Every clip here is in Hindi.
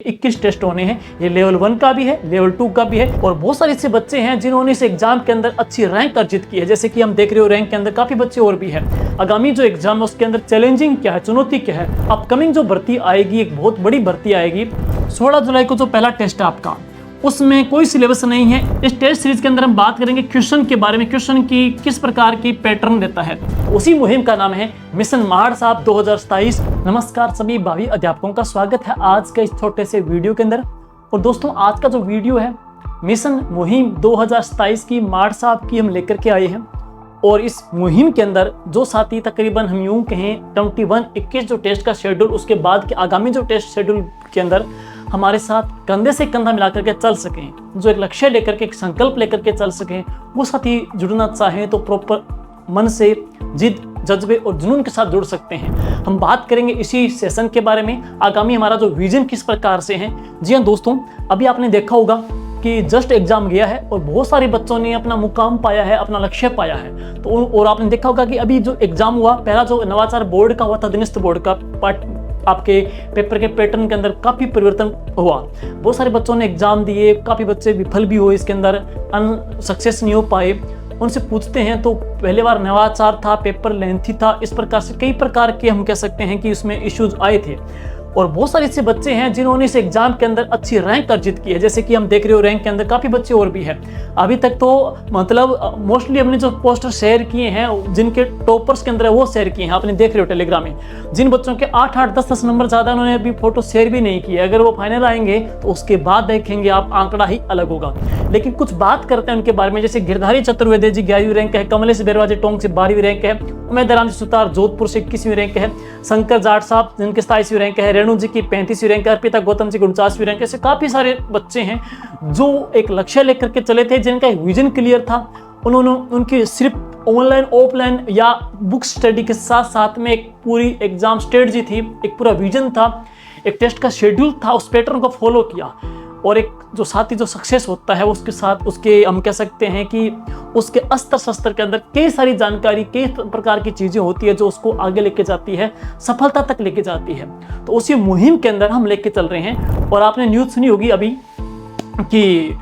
21 टेस्ट होने हैं। ये लेवल 1 का भी है, लेवल 2 का भी है और बहुत सारे ऐसे बच्चे हैं जिन्होंने इस एग्जाम के अंदर अच्छी रैंक अर्जित की है। जैसे कि हम देख रहे हो रैंक के अंदर काफी बच्चे और भी है। आगामी जो एग्जाम है उसके अंदर चैलेंजिंग क्या है, चुनौती क्या है, अपकमिंग जो भर्ती आएगी, एक बहुत बड़ी भर्ती आएगी। 16 जुलाई को जो पहला टेस्ट है आपका, उसमें कोई सिलेबस नहीं है। इस टेस्ट सीरीज के अंदर हम बात करेंगे क्वेश्चन के बारे में, क्वेश्चन की किस प्रकार की पैटर्न देता है। उसी मुहिम का नाम है मिशन महाड़ साहब 2027। नमस्कार सभी भावी अध्यापकों का स्वागत है आज के इस छोटे से वीडियो के अंदर। और दोस्तों आज का जो वीडियो है मिशन मुहिम 2027 की महाड़ साहब की हम लेकर के आए हैं। और इस मुहिम के अंदर जो साथी तकरीबन हम यूं कहें 21 जो टेस्ट का शेड्यूल, उसके बाद के आगामी जो टेस्ट शेड्यूल के अंदर हमारे साथ कंधे से कंधा मिलाकर के चल सकें, जो एक लक्ष्य लेकर के, एक संकल्प लेकर के चल सकें, वो साथी जुड़ना चाहें तो प्रॉपर मन से जिद, जज्बे और जुनून के साथ जुड़ सकते हैं। हम बात करेंगे इसी सेशन के बारे में, आगामी हमारा जो विजन किस प्रकार से है। जी हाँ दोस्तों, अभी आपने देखा होगा कि जस्ट एग्जाम गया है और बहुत सारे बच्चों ने अपना मुकाम पाया है, अपना लक्ष्य पाया है। तो और आपने देखा होगा कि अभी जो एग्जाम हुआ, पहला जो नवाचार बोर्ड का हुआ था, अधीनस्थ बोर्ड का पार्ट, आपके पेपर के पैटर्न के अंदर काफ़ी परिवर्तन हुआ। बहुत सारे बच्चों ने एग्जाम दिए, काफ़ी बच्चे विफल भी हुए, इसके अंदर सक्सेस नहीं हो पाए। उनसे पूछते हैं तो पहले बार नवाचार था, पेपर लेंथी था, इस प्रकार से कई प्रकार के हम कह सकते हैं कि उसमें इश्यूज आए थे। और बहुत सारे ऐसे बच्चे हैं जिन्होंने इस एग्जाम के अंदर अच्छी रैंक अर्जित की है। जैसे कि हम देख रहे हो रैंक के अंदर काफ़ी बच्चे और भी हैं। अभी तक तो मतलब मोस्टली हमने जो पोस्टर शेयर किए हैं, जिनके टॉपर्स के अंदर है वो शेयर किए हैं, आपने देख रहे हो टेलीग्राम में। जिन बच्चों के 8-8, 10-10 नंबर ज़्यादा, उन्होंने अभी फोटो शेयर भी नहीं किए। अगर वो फाइनल आएंगे तो उसके बाद देखेंगे आप, आंकड़ा ही अलग होगा। लेकिन कुछ बात करते हैं उनके बारे में। जैसे गिरधारी चतुर्वेदी जी 11वीं रैंक है, कमलेश बेरवाजी टोंक से 12वीं रैंक है, उमेद राम जी सुतार जोधपुर से 21वीं रैंक है, शंकर जाट साहब जिनके 27वीं रैंक है, रेणु जी की 35वीं रैंक है, अर्पिता गौतम जी 49वीं रैंक है। ऐसे काफ़ी सारे बच्चे हैं जो एक लक्ष्य लेकर के चले थे, जिनका एक विजन क्लियर था। उन्होंने उनकी सिर्फ ऑनलाइन ऑफलाइन या बुक स्टडी के साथ साथ में एक पूरी एग्जाम स्ट्रेटजी थी, एक पूरा विजन था, एक टेस्ट का शेड्यूल था, उस पैटर्न को फॉलो किया। और एक जो साथी जो सक्सेस होता है उसके साथ उसके हम कह सकते हैं कि उसके अस्त्र शस्त्र के अंदर कई सारी जानकारी, कई प्रकार की चीज़ें होती है जो उसको आगे लेके जाती है, सफलता तक लेके जाती है। तो उसी मुहिम के अंदर हम लेके चल रहे हैं। और आपने न्यूज़ सुनी होगी अभी कि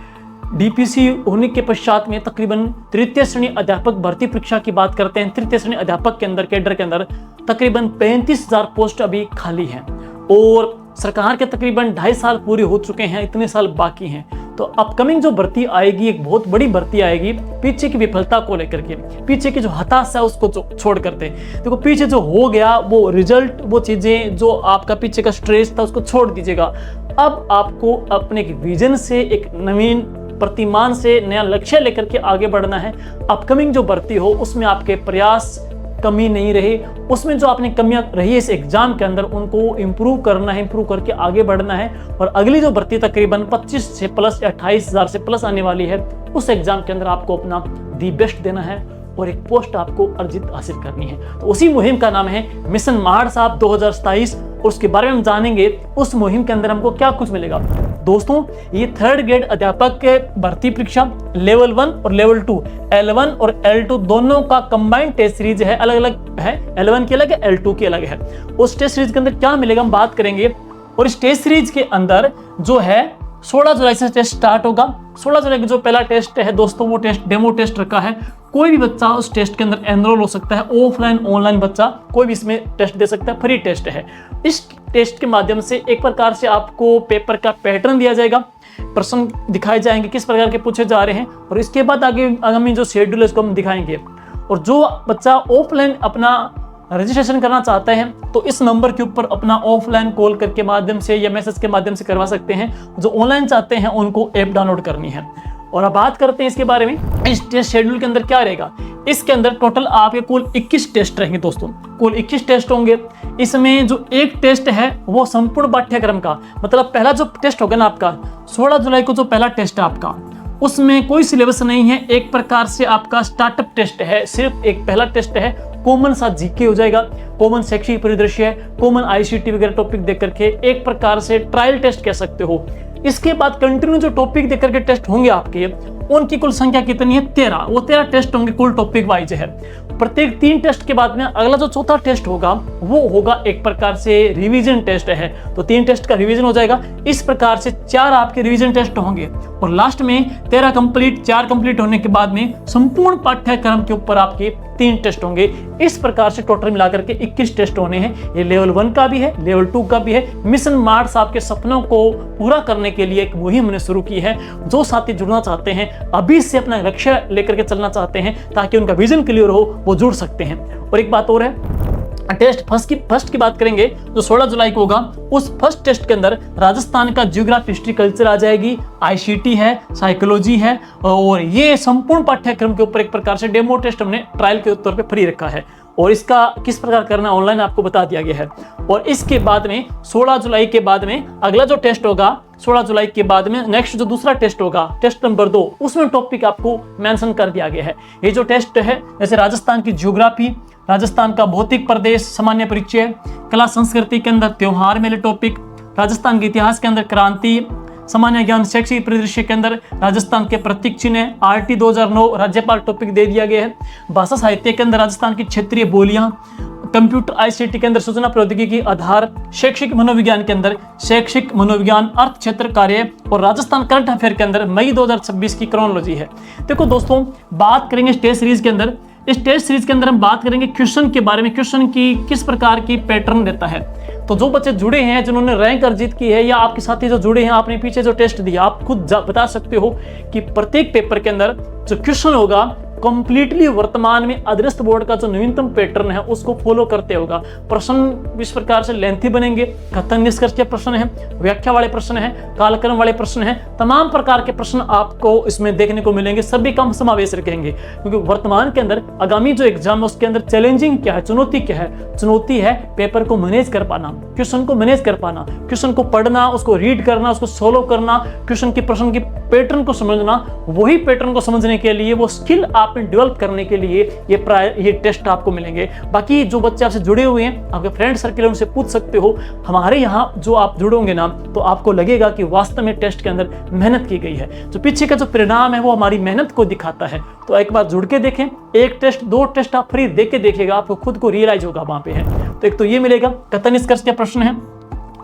डीपीसी होने के पश्चात में तकरीबन तृतीय श्रेणी अध्यापक भर्ती परीक्षा की बात करते हैं। तृतीय श्रेणी अध्यापक के अंदर, कैडर के अंदर तकरीबन 35,000 पोस्ट अभी खाली हैं और सरकार के तकरीबन 2.5 साल पूरे हो चुके हैं, इतने साल बाकी हैं। तो अपकमिंग जो भर्ती आएगी, एक बहुत बड़ी भर्ती आएगी, पीछे की विफलता को लेकर के, पीछे की जो हताशा है उसको छोड़ करते। देखो पीछे जो हो गया वो रिजल्ट, वो चीज़ें जो आपका पीछे का स्ट्रेस था उसको छोड़ दीजिएगा। अब आपको अपने एक विजन से, एक नवीन प्रतिमान से नया लक्ष्य लेकर के आगे बढ़ना है। अपकमिंग जो भर्ती हो उसमें आपके प्रयास कमी नहीं रहे, उसमें जो आपने कमियां रही है इस एग्जाम के अंदर उनको इम्प्रूव करना है, इम्प्रूव करके आगे बढ़ना है। और अगली जो भर्ती तकरीबन 25 से प्लस या 28,000 से प्लस आने वाली है, उस एग्जाम के अंदर आपको अपना दी बेस्ट देना है और एक पोस्ट आपको अर्जित हासिल करनी है। तो उसी मुहिम का नाम है मिशन महाड़ साहब 2027 और उसके बारे में हम जानेंगे उस मुहिम के अंदर हमको क्या कुछ मिलेगा। दोस्तों ये 3rd ग्रेड अध्यापक के भर्ती परीक्षा लेवल 1 और लेवल 2, L1 और L2 दोनों का कंबाइंड टेस्ट सीरीज है, अलग अलग है, L1 की अलग है, L2 की अलग है। उस टेस्ट सीरीज के अंदर क्या मिलेगा हम बात करेंगे। और इस टेस्ट सीरीज के अंदर जो है 16 जुलाई से टेस्ट स्टार्ट होगा। 16 जुलाई का जो पहला टेस्ट है दोस्तों, वो टेस्ट डेमो टेस्ट रखा है। कोई भी बच्चा उस टेस्ट के अंदर एनरोल हो सकता है, ऑफलाइन ऑनलाइन बच्चा कोई भी इसमें टेस्ट दे सकता है, फ्री टेस्ट है। इस टेस्ट के माध्यम से एक प्रकार से आपको पेपर का पैटर्न दिया जाएगा, प्रश्न दिखाए जाएंगे किस प्रकार के पूछे जा रहे हैं, और इसके बाद आगामी जो शेड्यूल है उसको हम दिखाएंगे। और जो बच्चा ऑफलाइन अपना रजिस्ट्रेशन करना चाहते हैं तो इस नंबर के ऊपर अपना ऑफलाइन कॉल करके माध्यम से या मैसेज के माध्यम से करवा सकते हैं। जो ऑनलाइन चाहते हैं उनको ऐप डाउनलोड करनी है। और अब बात करते हैं इसके बारे में, इस टेस्ट शेड्यूल के अंदर क्या रहेगा। इसके अंदर टोटल आपके कुल 21 टेस्ट रहेंगे दोस्तों, कुल 21 टेस्ट होंगे। इसमें जो एक टेस्ट है वो संपूर्ण पाठ्यक्रम का, मतलब पहला जो टेस्ट होगा ना आपका 16 जुलाई को जो पहला टेस्ट है आपका, उसमें कोई सिलेबस नहीं है, एक प्रकार से आपका स्टार्टअप टेस्ट है, सिर्फ एक पहला टेस्ट है। कॉमन सा जीके हो जाएगा, कॉमन शैक्षिक परिदृश्य है, कॉमन आईसीटी वगैरह टॉपिक देख करके एक प्रकार से ट्रायल टेस्ट कह सकते हो। इसके बाद कंटिन्यू जो टॉपिक देख करके टेस्ट होंगे आपके, उनकी कुल संख्या कितनी है 13। वो 13 टेस्ट होंगे, कुल टॉपिक वाइज है। प्रत्येक 3 टेस्ट के बाद में अगला जो चौथा टेस्ट होगा वो होगा एक प्रकार से रिवीजन टेस्ट है। तो 3 टेस्ट का रिवीजन हो जाएगा। इस प्रकार से 4 आपके रिवीजन टेस्ट होंगे और लास्ट में 13 कंप्लीट, 4 कंप्लीट होने के बाद में संपूर्ण पाठ्यक्रम के ऊपर आपके 3 टेस्ट होंगे। इस प्रकार से टोटल मिलाकर के 21 टेस्ट होने हैं। ये लेवल 1 का भी है, लेवल 2 का भी है। मिशन मार्स आपके सपनों को पूरा करने के लिए एक मुहिम हमने शुरू की है। जो साथी जुड़ना चाहते हैं, अभी से अपना लक्ष्य लेकर के चलना चाहते हैं ताकि उनका विजन क्लियर हो, वो जुड़ सकते हैं। और एक बात और है, टेस्ट फर्स्ट की बात करेंगे जो 16 जुलाई को होगा। उस फर्स्ट टेस्ट के अंदर राजस्थान का ज्योग्राफी, हिस्ट्री, कल्चर आ जाएगी, आईसीटी है, साइकोलॉजी है और ये संपूर्ण पाठ्यक्रम के ऊपर एक प्रकार से डेमो टेस्ट हमने ट्रायल के तौर पे फ्री रखा है और इसका किस प्रकार करना ऑनलाइन आपको बता दिया गया है। और इसके बाद में 16 जुलाई के बाद में अगला जो टेस्ट होगा, 16 जुलाई के बाद में नेक्स्ट जो दूसरा टेस्ट होगा, टेस्ट नंबर 2, उसमें टॉपिक आपको मेंशन कर दिया गया है। ये जो टेस्ट है, जैसे राजस्थान की ज्योग्राफी, राजस्थान का भौतिक प्रदेश, सामान्य परिचय, कला संस्कृति के अंदर त्योहार मेले टॉपिक, राजस्थान के इतिहास के अंदर क्रांति, सामान्य ज्ञान, शैक्षिक परिदृश्य के अंदर राजस्थान के प्रतीक चिन्ह, आरटी 2009 राज्यपाल टॉपिक दे दिया गया है। भाषा साहित्य के अंदर राजस्थान की क्षेत्रीय बोलियां, कंप्यूटर आईसीटी के अंदर सूचना प्रौद्योगिकी आधार, शैक्षिक मनोविज्ञान के अंदर शैक्षिक मनोविज्ञान, अर्थ क्षेत्र कार्य और राजस्थान करंट अफेयर के अंदर मई 2026 की क्रोनोलॉजी है। देखो दोस्तों, बात करेंगे टेस्ट सीरीज के अंदर। इस टेस्ट सीरीज के अंदर हम बात करेंगे क्वेश्चन के बारे में, क्वेश्चन की किस प्रकार की पैटर्न देता है। तो जो बच्चे जुड़े हैं, जिन्होंने रैंक अर्जित की है, या आपके साथी जो जुड़े हैं, आपने पीछे जो टेस्ट दिया, आप खुद बता सकते हो कि प्रत्येक पेपर के अंदर जो क्वेश्चन होगा कंप्लीटली वर्तमान में अदृष्ट बोर्ड का जो नवीनतम पैटर्न है उसको फॉलो करते होगा। प्रश्न इस प्रकार से लेंथी बनेंगे, कथन निष्कर्ष के प्रश्न है, व्याख्या वाले प्रश्न है, कालक्रम वाले प्रश्न है, तमाम प्रकार के प्रश्न आपको इसमें देखने को मिलेंगे। सभी का समावेश रखेंगे क्योंकि वर्तमान के अंदर आगामी जो एग्जाम है उसके अंदर चैलेंजिंग क्या है, चुनौती क्या है। चुनौती है पेपर को मैनेज कर पाना, क्वेश्चन को मैनेज कर पाना, क्वेश्चन को पढ़ना, उसको रीड करना, उसको सोल्व करना, क्वेश्चन की प्रश्न की पैटर्न को समझना। वही पैटर्न को समझने के लिए, वो स्किल आप डेवलप करने के लिए ये टेस्ट आपको मिलेंगे। बाकी जो बच्चे आपसे जुड़े हुए हैं, आपके फ्रेंड सर्किल, उनसे पूछ सकते हो। हमारे यहाँ जो आप जुड़ोगे ना, तो आपको लगेगा कि वास्तव में टेस्ट के अंदर मेहनत की गई है। जो पीछे का जो परिणाम है वो हमारी मेहनत को दिखाता है। तो एक बार जुड़ के देखें, 1 टेस्ट 2 टेस्ट आप फ्री दे के देखिएगा, आपको खुद को रियलाइज होगा वहां पे है। तो एक तो ये मिलेगा, कथन निष्कर्ष के प्रश्न है।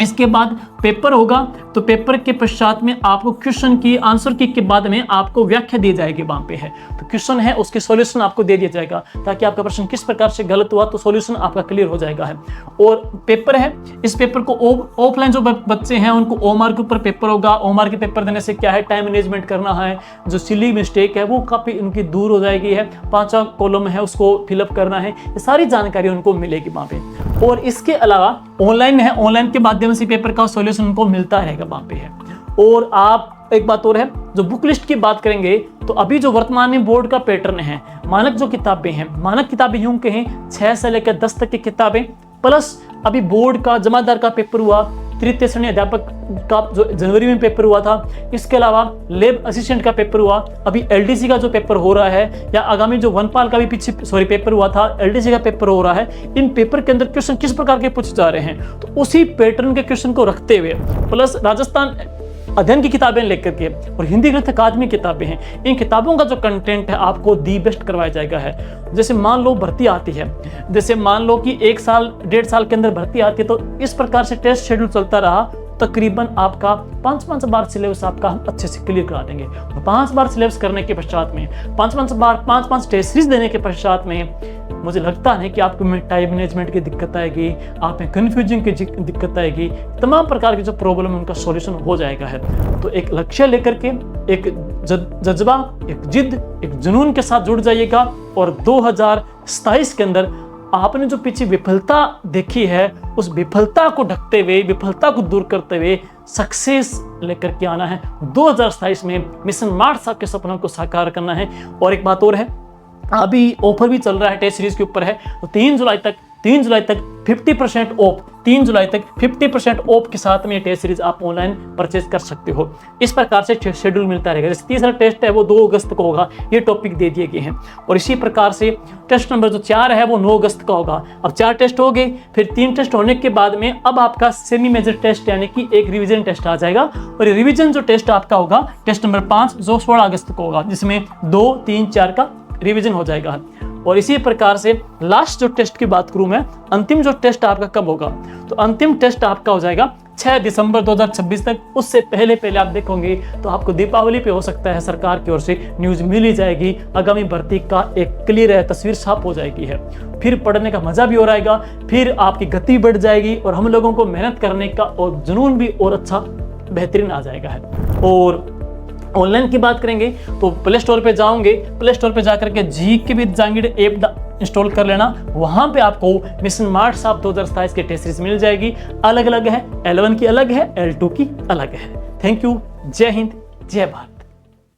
इसके बाद पेपर होगा, तो पेपर के पश्चात में आपको क्वेश्चन की आंसर की के बाद में आपको व्याख्या दी जाएगी वहां पे है। तो क्वेश्चन है, उसके सॉल्यूशन आपको दे दिया जाएगा ताकि आपका प्रश्न किस प्रकार से गलत हुआ तो सॉल्यूशन आपका क्लियर हो जाएगा है। और पेपर है, इस पेपर को ऑफलाइन जो बच्चे हैं उनको ओमार के ऊपर पेपर होगा। ओमार के पेपर देने से क्या है, टाइम मैनेजमेंट करना है, जो सिली मिस्टेक है वो काफी उनकी दूर हो जाएगी है। 5वां कॉलम है उसको फिलअप करना है, ये सारी जानकारी उनको मिलेगी वहां पे। और इसके अलावा ऑनलाइन है, ऑनलाइन के माध्यम से पेपर का सॉल्यूशन उनको मिलता रहेगा वहां पे है। और आप एक बात और है, जो बुक लिस्ट की बात करेंगे तो अभी जो वर्तमान में बोर्ड का पैटर्न है, मानक जो किताबें हैं, मानक किताबें यूं कहें 6 से लेकर 10 तक की किताबें, प्लस अभी बोर्ड का जमादार का पेपर हुआ, तृतीय श्रेणी अध्यापक का जो जनवरी में पेपर हुआ था, इसके अलावा लैब असिस्टेंट का पेपर हुआ, अभी एलडीसी का जो पेपर हो रहा है, या आगामी जो वनपाल का भी पीछे पेपर हुआ था, एलडीसी का पेपर हो रहा है। इन पेपर के अंदर क्वेश्चन किस प्रकार के पूछे जा रहे हैं, तो उसी पैटर्न के क्वेश्चन को रखते हुए प्लस राजस्थान अध्ययन की किताबें लेकर के और हिंदी ग्रंथ अकादमी किताबें हैं, इन किताबों का जो कंटेंट है आपको दी बेस्ट करवाया जाएगा है। जैसे मान लो भर्ती आती है, जैसे मान लो कि 1 साल 1.5 साल के अंदर भर्ती आती है, तो इस प्रकार से टेस्ट शेड्यूल चलता रहा, तकरीबन आपका 5 बार सिलेबस आपका हम अच्छे से क्लियर करा देंगे। और 5 बार सिलेबस करने के पश्चात में 5 टेस्ट सीरीज देने के पश्चात में मुझे लगता है कि आपको में टाइम मैनेजमेंट की दिक्कत आएगी, आप में कन्फ्यूजन की दिक्कत आएगी, तमाम प्रकार के जो प्रॉब्लम उनका सॉल्यूशन हो जाएगा है। तो एक लक्ष्य लेकर के, एक जज्बा, एक जिद, एक जुनून के साथ जुड़ जाइएगा। और 2027 के अंदर आपने जो पीछे विफलता देखी है, उस विफलता को ढकते हुए, विफलता को दूर करते हुए सक्सेस लेकर के आना है। 2027 में मिशन मार्स आपके सपनों को साकार करना है। और एक बात और है, अभी ऑफर भी चल रहा है, टेस्ट सीरीज के ऊपर है, तो 3 जुलाई तक 3 जुलाई तक 50% ऑफ, 3 जुलाई तक 50% ऑफ के साथ में ये टेस्ट सीरीज आप ऑनलाइन परचेज कर सकते हो। इस प्रकार से शेड्यूल मिलता रहेगा। जैसे तीसरा टेस्ट है वो 2 अगस्त को होगा, ये टॉपिक दे दिए गए हैं। और इसी प्रकार से टेस्ट नंबर जो 4 है वो 9 अगस्त का होगा। अब 4 टेस्ट हो गए, फिर 3 टेस्ट होने के बाद में अब आपका सेमी मेजर टेस्ट यानी कि एक रिवीजन टेस्ट आ जाएगा। और ये रिवीजन जो टेस्ट आपका होगा टेस्ट नंबर 5 जो 16 अगस्त को होगा, जिसमें 2, 3, 4 का रिवीजन हो जाएगा। और इसी प्रकार से लास्ट जो टेस्ट की बात करूं मैं, अंतिम जो टेस्ट आपका कब होगा, तो अंतिम टेस्ट आपका हो जाएगा 6 दिसंबर 2026 तक। उससे पहले आप देखोगे तो आपको दीपावली पे हो सकता है सरकार की ओर से न्यूज़ मिल ही जाएगी, आगामी भर्ती का एक क्लियर तस्वीर साफ हो जाएगी है। फिर पढ़ने का मजा भी हो रहेगा, फिर आपकी गति बढ़ जाएगी और हम लोगों को मेहनत करने का और जुनून भी और अच्छा बेहतरीन आ जाएगा है। और ऑनलाइन की बात करेंगे तो प्ले स्टोर पे जाओगे, प्ले स्टोर पे जाकर के GK with Jahangir app install कर लेना। वहां पे आपको मिशन मार्च ऑफ 2027 के टेस्ट सीरीज मिल जाएगी। अलग अलग है, L1 की अलग है, L2 की अलग है। थैंक यू, जय हिंद, जय भारत।